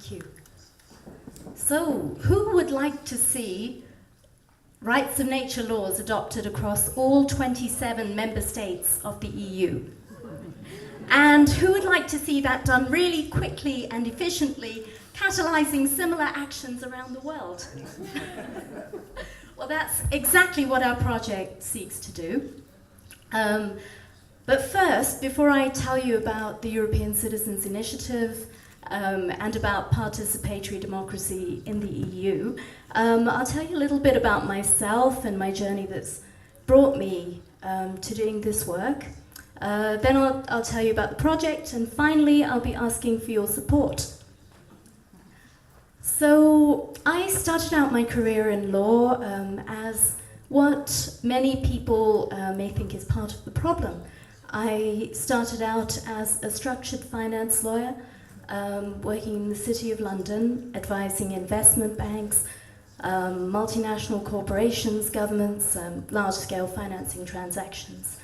Thank you. So, who would like to see rights of nature laws adopted across all 27 member states of the EU? And who would like to see that done really quickly and efficiently, catalyzing similar actions around the world? Well, that's exactly what our project seeks to do. But first, before I tell you about the European Citizens Initiative and about participatory democracy in the EU, I'll tell you a little bit about myself and my journey that's brought me to doing this work. Then I'll tell you about the project, and finally I'll be asking for your support. So I started out my career in law as what many people may think is part of the problem. I started out as a structured finance lawyer, working in the City of London, advising investment banks, multinational corporations, governments, large-scale financing transactions.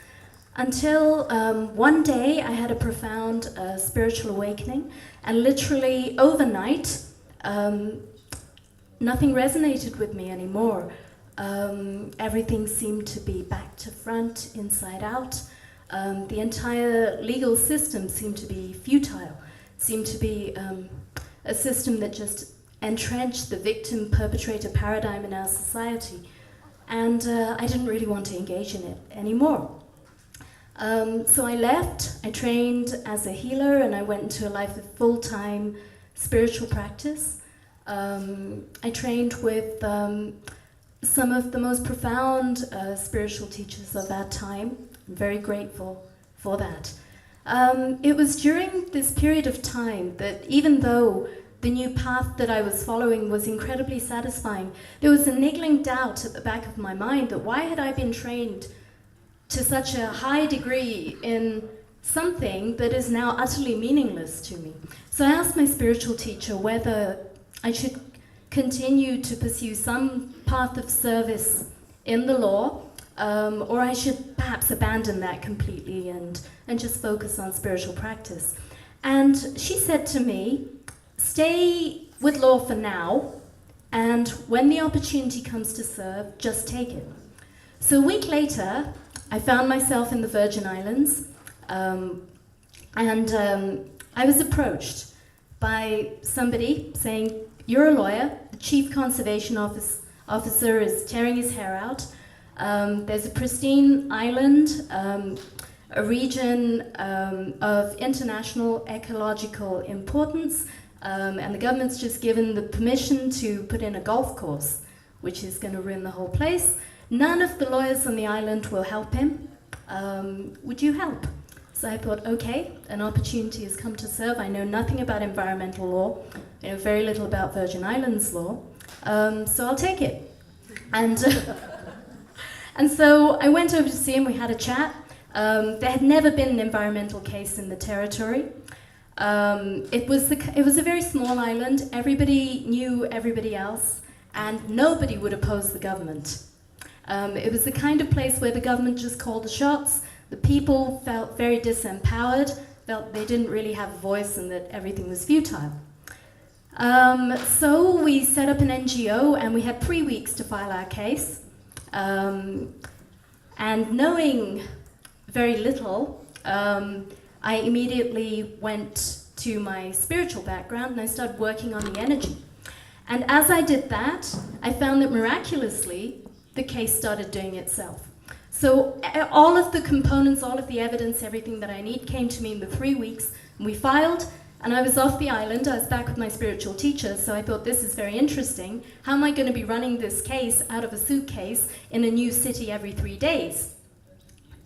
Until one day I had a profound spiritual awakening, and literally overnight, nothing resonated with me anymore. Everything seemed to be back to front, inside out. The entire legal system seemed to be futile, seemed to be a system that just entrenched the victim-perpetrator paradigm in our society. And I didn't really want to engage in it anymore. So I left, I trained as a healer, and I went into a life of full-time spiritual practice. I trained with some of the most profound spiritual teachers of our time. I'm very grateful for that. It was during this period of time that, even though the new path that I was following was incredibly satisfying, there was a niggling doubt at the back of my mind that why had I been trained to such a high degree in something that is now utterly meaningless to me. So I asked my spiritual teacher whether I should continue to pursue some path of service in the law, or I should perhaps abandon that completely and just focus on spiritual practice. And she said to me, stay with law for now, and when the opportunity comes to serve, just take it. So a week later, I found myself in the Virgin Islands, and I was approached by somebody saying, "You're a lawyer, the chief conservation officer is tearing his hair out. There's a pristine island, a region of international ecological importance, and the government's just given the permission to put in a golf course, which is going to ruin the whole place. None of the lawyers on the island will help him. Would you help?" So I thought, okay, an opportunity has come to serve. I know nothing about environmental law. I know very little about Virgin Islands law. So I'll take it. And so I went over to see him. We had a chat. There had never been an environmental case in the territory. It was a very small island. Everybody knew everybody else, and nobody would oppose the government. It was the kind of place where the government just called the shots. The people felt very disempowered, felt they didn't really have a voice and that everything was futile. So we set up an NGO, and we had 3 weeks to file our case. And knowing very little, I immediately went to my spiritual background and I started working on the energy. And as I did that, I found that miraculously, the case started doing itself. So all of the components, all of the evidence, everything that I need came to me in the 3 weeks, and we filed, and I was off the island. I was back with my spiritual teacher, so I thought, this is very interesting. How am I going to be running this case out of a suitcase in a new city every 3 days?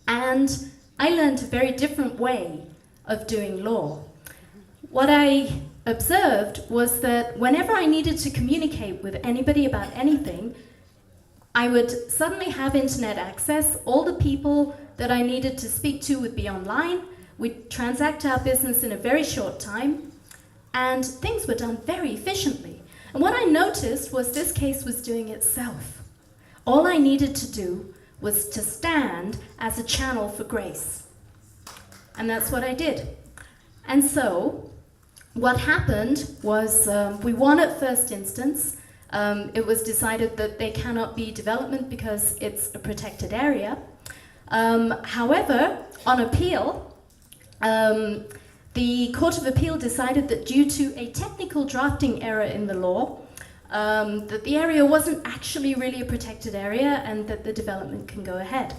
And I learned a very different way of doing law. What I observed was that whenever I needed to communicate with anybody about anything, I would suddenly have internet access. All the people that I needed to speak to would be online. We'd transact our business in a very short time, and things were done very efficiently. And what I noticed was this case was doing itself. All I needed to do was to stand as a channel for grace. And that's what I did. And so what happened was we won at first instance. It was decided that there cannot be development because it's a protected area. However, on appeal, the Court of Appeal decided that due to a technical drafting error in the law, that the area wasn't actually really a protected area and that the development can go ahead.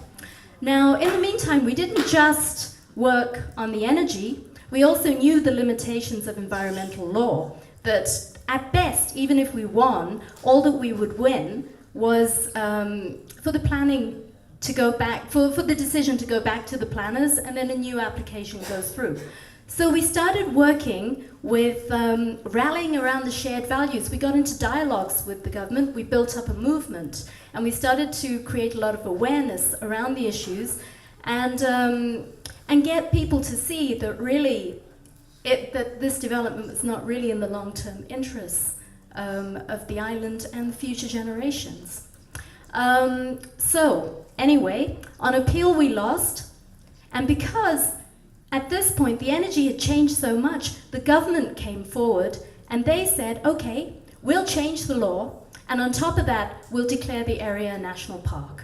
Now, in the meantime, we didn't just work on the energy, we also knew the limitations of environmental law, that at best, even if we won, all that we would win was for the planning to go back, for the decision to go back to the planners, and then a new application goes through. So we started working with rallying around the shared values. We got into dialogues with the government, we built up a movement, and we started to create a lot of awareness around the issues and get people to see that really that this development was not really in the long-term interests of the island and the future generations. So anyway, on appeal we lost, and because at this point the energy had changed so much, the government came forward and they said, okay, we'll change the law, and on top of that we'll declare the area a national park.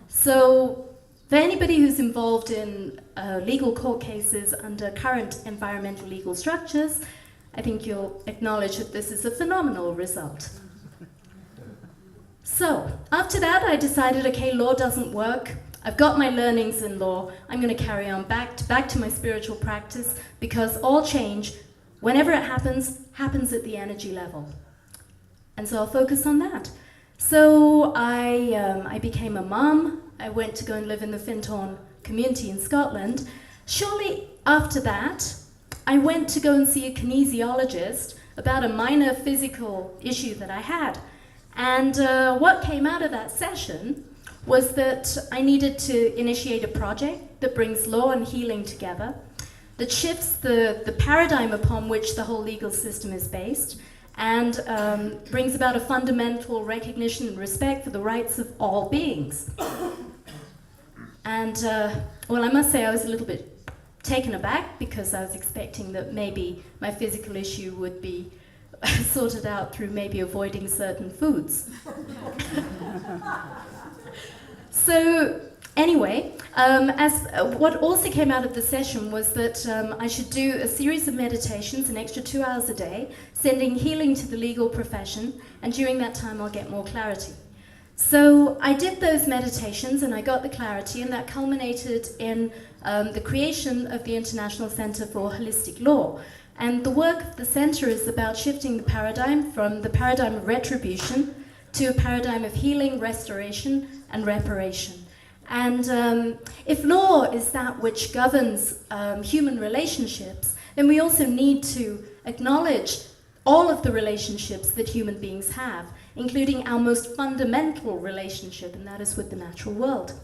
So for anybody who's involved in legal court cases under current environmental legal structures, I think you'll acknowledge that this is a phenomenal result. So after that I decided, okay, law doesn't work. I've got my learnings in law. I'm going to carry on back to my spiritual practice, because all change, whenever it happens at the energy level. And so I'll focus on that. So I became a mum. I went to go and live in the Findhorn community in Scotland. Shortly after that, I went to go and see a kinesiologist about a minor physical issue that I had. And what came out of that session was that I needed to initiate a project that brings law and healing together, that shifts the paradigm upon which the whole legal system is based, and brings about a fundamental recognition and respect for the rights of all beings. And, well, I must say I was a little bit taken aback, because I was expecting that maybe my physical issue would be sorted out through maybe avoiding certain foods. So anyway, what also came out of the session was that I should do a series of meditations, an extra 2 hours a day, sending healing to the legal profession, and during that time I'll get more clarity. So I did those meditations and I got the clarity, and that culminated in the creation of the International Center for Holistic Law. And the work of the center is about shifting the paradigm from the paradigm of retribution to a paradigm of healing, restoration, and reparation. And if law is that which governs human relationships, then we also need to acknowledge all of the relationships that human beings have, including our most fundamental relationship, and that is with the natural world.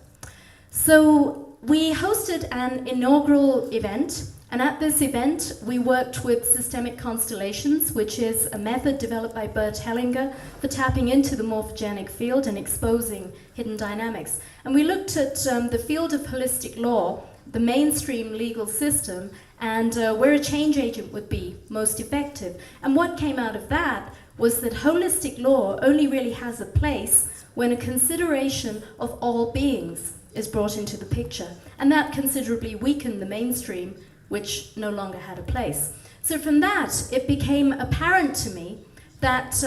So we hosted an inaugural event, and at this event we worked with systemic constellations, which is a method developed by Bert Hellinger for tapping into the morphogenic field and exposing hidden dynamics. And we looked at the field of holistic law, the mainstream legal system, and where a change agent would be most effective. And what came out of that was that holistic law only really has a place when a consideration of all beings is brought into the picture. And that considerably weakened the mainstream, which no longer had a place. So from that, it became apparent to me that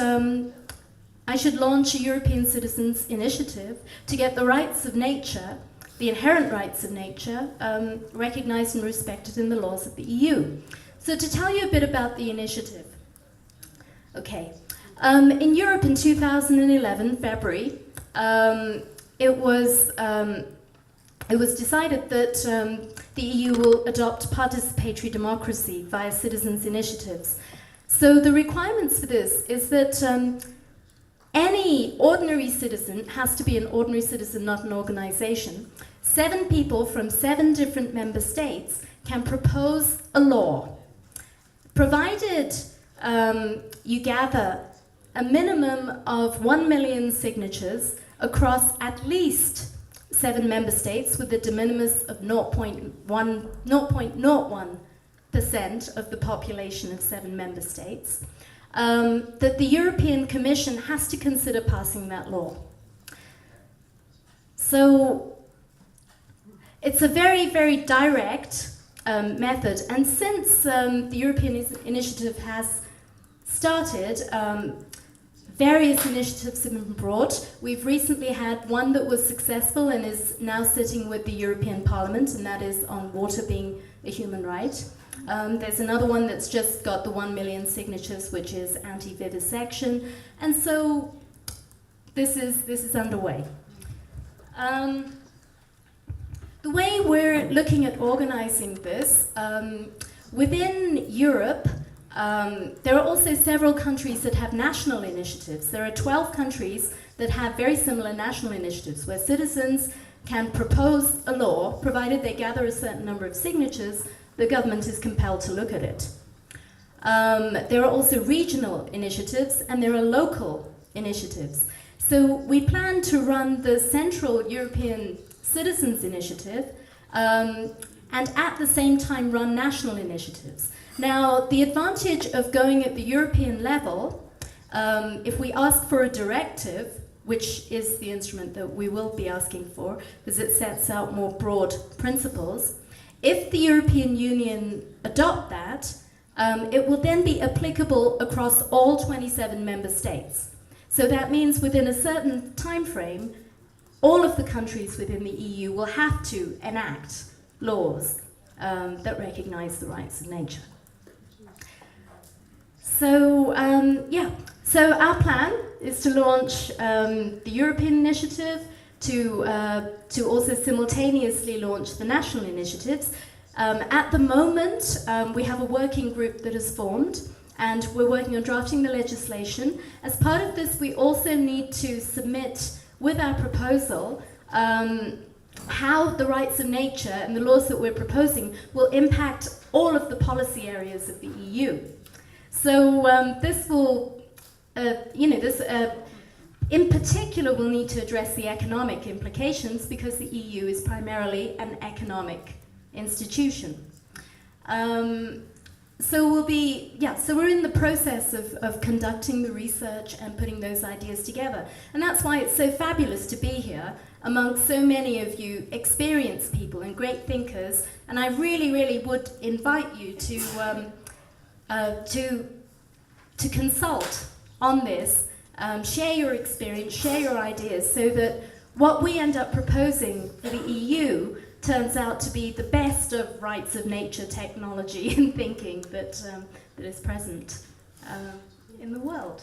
I should launch a European Citizens Initiative to get the rights of nature, the inherent rights of nature, recognized and respected in the laws of the EU. So to tell you a bit about the initiative. Okay, in Europe in 2011, February, it was decided that the EU will adopt participatory democracy via citizens' initiatives. So the requirements for this is that any ordinary citizen has to be an ordinary citizen, not an organization. 7 people from 7 different member states can propose a law, provided you gather a minimum of 1 million signatures across at least 7 member states with a de minimis of 0.01% of the population of 7 member states, that the European Commission has to consider passing that law. So it's a very, very direct method, and since the European initiative has started, various initiatives have been brought. We've recently had one that was successful and is now sitting with the European Parliament, and that is on water being a human right. There's another one that's just got the 1 million signatures, which is anti-vivisection, and so this is underway. The way we're looking at organizing this, within Europe, there are also several countries that have national initiatives. There are 12 countries that have very similar national initiatives where citizens can propose a law, provided they gather a certain number of signatures, the government is compelled to look at it. There are also regional initiatives and there are local initiatives. So we plan to run the Central European Citizens Initiative and at the same time run national initiatives. Now, the advantage of going at the European level, if we ask for a directive, which is the instrument that we will be asking for, because it sets out more broad principles, if the European Union adopt that, it will then be applicable across all 27 member states. So that means within a certain time frame, all of the countries within the EU will have to enact laws that recognize the rights of nature. So, so our plan is to launch the European initiative, to also simultaneously launch the national initiatives. At the moment, we have a working group that is formed, and we're working on drafting the legislation. As part of this, we also need to submit with our proposal how the rights of nature and the laws that we're proposing will impact all of the policy areas of the EU. So this will, in particular, will need to address the economic implications because the EU is primarily an economic institution. So we're in the process of conducting the research and putting those ideas together. And that's why it's so fabulous to be here amongst so many of you experienced people and great thinkers. And I really, really would invite you to consult on this, share your experience, share your ideas, so that what we end up proposing for the EU turns out to be the best of rights of nature technology and thinking that is present in the world.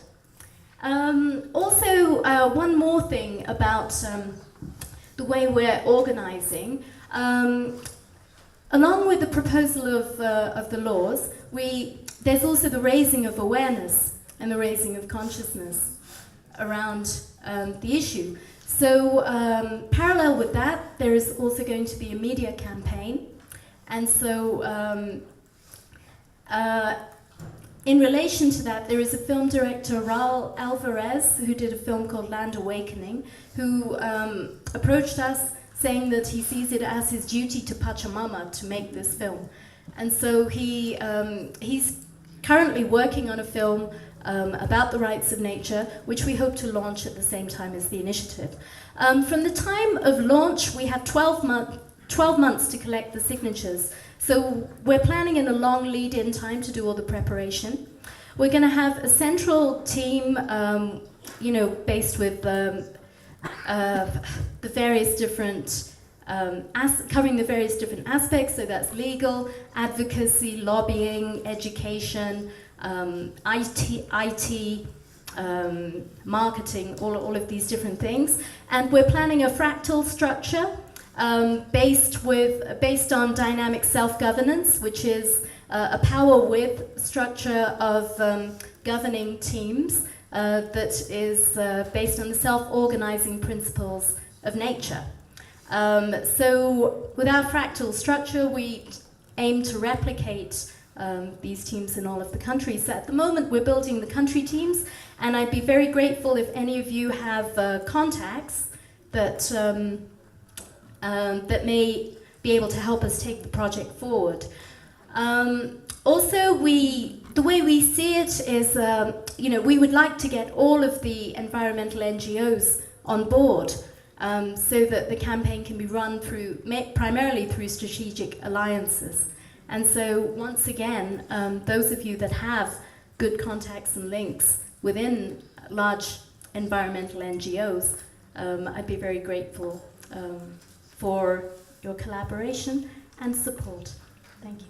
Also, one more thing about the way we're organizing. Along with the proposal of the laws, there's also the raising of awareness and the raising of consciousness around the issue. So parallel with that, there is also going to be a media campaign. And so in relation to that, there is a film director, Raul Alvarez, who did a film called Land Awakening, who approached us saying that he sees it as his duty to Pachamama to make this film. And so he's currently working on a film about the rights of nature, which we hope to launch at the same time as the initiative. From the time of launch, we have 12 months to collect the signatures. So we're planning in a long lead-in time to do all the preparation. We're going to have a central team, based with the various different, covering the various different aspects. So that's legal, advocacy, lobbying, education, IT, marketing, all of these different things. And we're planning a fractal structure based on dynamic self-governance, which is a power-with structure of governing teams that is based on the self-organizing principles of nature. So with our fractal structure, we aim to replicate these teams in all of the countries. So at the moment, we're building the country teams, and I'd be very grateful if any of you have contacts that that may be able to help us take the project forward. Also, the way we see it is, we would like to get all of the environmental NGOs on board so that the campaign can be run primarily through strategic alliances. And so, once again, those of you that have good contacts and links within large environmental NGOs, I'd be very grateful for your collaboration and support. Thank you.